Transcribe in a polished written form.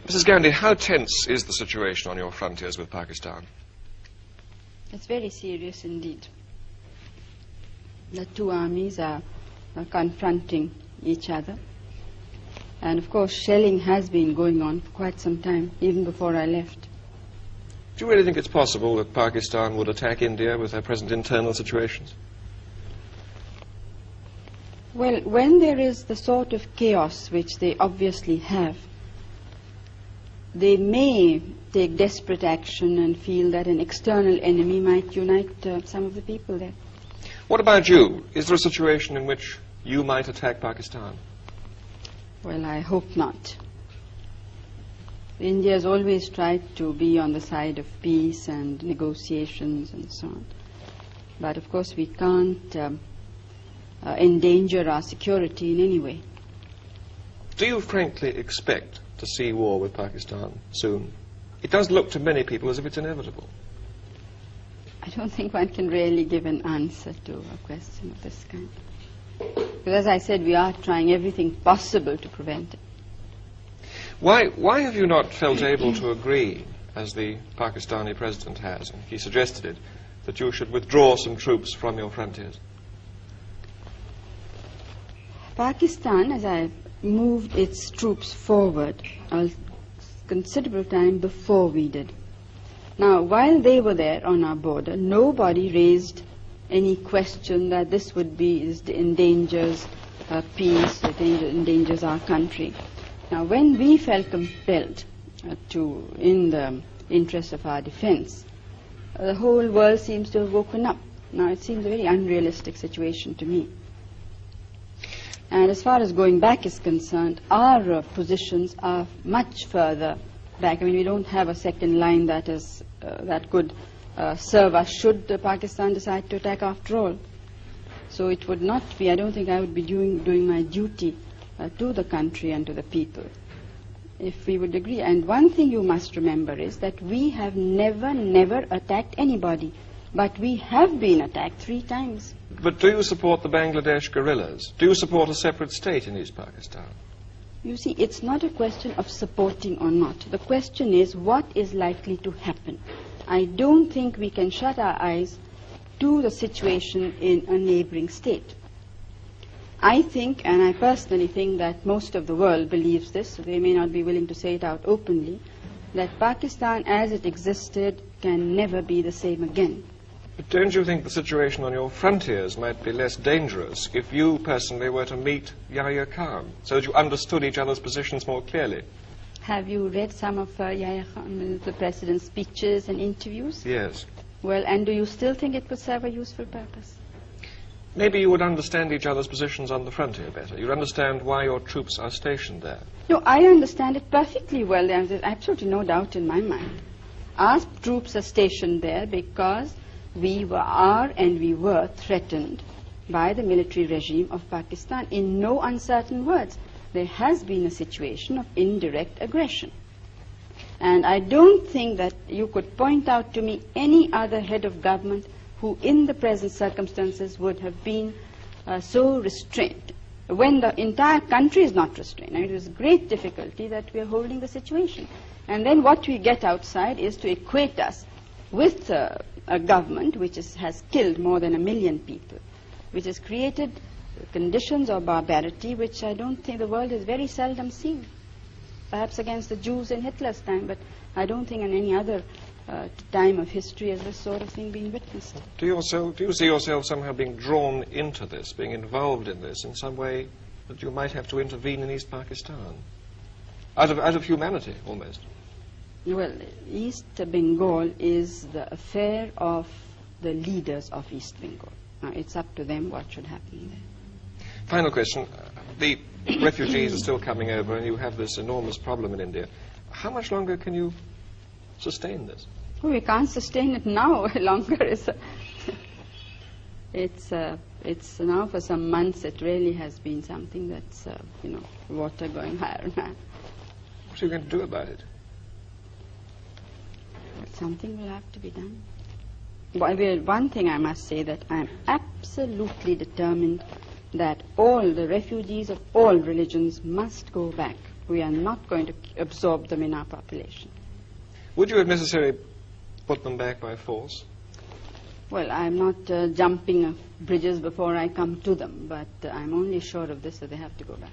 Mrs. Gandhi, how tense is the situation on your frontiers with Pakistan? It's very serious indeed. The two armies are confronting each other. And of course, shelling has been going on for quite some time, even before I left. Do you really think it's possible that Pakistan would attack India with their present internal situations? Well, when there is the sort of chaos which they obviously have, they may take desperate action and feel that an external enemy might unite some of the people there. What about you? Is there a situation in which you might attack Pakistan? Well, I hope not. India has always tried to be on the side of peace and negotiations and so on. But of course we can't endanger our security in any way. Do you frankly expect to see war with Pakistan soon? It does look to many people as if it's inevitable. I don't think one can really give an answer to a question of this kind. Because as I said, we are trying everything possible to prevent it. Why have you not felt able to agree, as the Pakistani president has, and he suggested it, that you should withdraw some troops from your frontiers? Pakistan, as I moved its troops forward a considerable time before we did. Now, while they were there on our border, nobody raised any question that this would be, endangers peace, it endangers our country. Now, when we felt compelled to, in the interest of our defense, the whole world seems to have woken up. Now, it seems a very unrealistic situation to me. And as far as going back is concerned, our positions are much further back. I mean, we don't have a second line that is that could serve us should Pakistan decide to attack after all. So it would not be, I don't think I would be doing my duty to the country and to the people if we would agree. And one thing you must remember is that we have never attacked anybody, but we have been attacked 3 times. But do you support the Bangladesh guerrillas? Do you support a separate state in East Pakistan? You see, it's not a question of supporting or not. The question is what is likely to happen. I don't think we can shut our eyes to the situation in a neighboring state. I think, and I personally think that most of the world believes this, so they may not be willing to say it out openly, that Pakistan as it existed can never be the same again. But don't you think the situation on your frontiers might be less dangerous if you personally were to meet Yahya Khan, so that you understood each other's positions more clearly? Have you read some of Yahya Khan, the president's speeches and interviews? Yes. Well, and do you still think it would serve a useful purpose? Maybe you would understand each other's positions on the frontier better. You'd understand why your troops are stationed there. No, I understand it perfectly well. There's absolutely no doubt in my mind. Our troops are stationed there because we were threatened by the military regime of Pakistan. In no uncertain words, there has been a situation of indirect aggression. And I don't think that you could point out to me any other head of government who in the present circumstances would have been so restrained, when the entire country is not restrained. I mean, it is great difficulty that we are holding the situation. And then what we get outside is to equate us with a government which has killed more than 1 million people, which has created conditions of barbarity which I don't think the world has very seldom seen. Perhaps against the Jews in Hitler's time, but I don't think in any other time of history has this sort of thing been witnessed. Do you see yourself somehow being drawn into this, being involved in this in some way that you might have to intervene in East Pakistan? Out of humanity, almost. Well, East Bengal is the affair of the leaders of East Bengal. Now, it's up to them what should happen there. Final question. The refugees are still coming over and you have this enormous problem in India. How much longer can you sustain this? Oh, we can't sustain it now longer. It's now for some months it really has been something that's, water going higher and higher. What are you going to do about it? Something will have to be done. Well, one thing I must say, that I am absolutely determined that all the refugees of all religions must go back. We are not going to absorb them in our population. Would you, if necessary, put them back by force? Well, I'm not jumping bridges before I come to them, but I'm only sure of this, that they have to go back.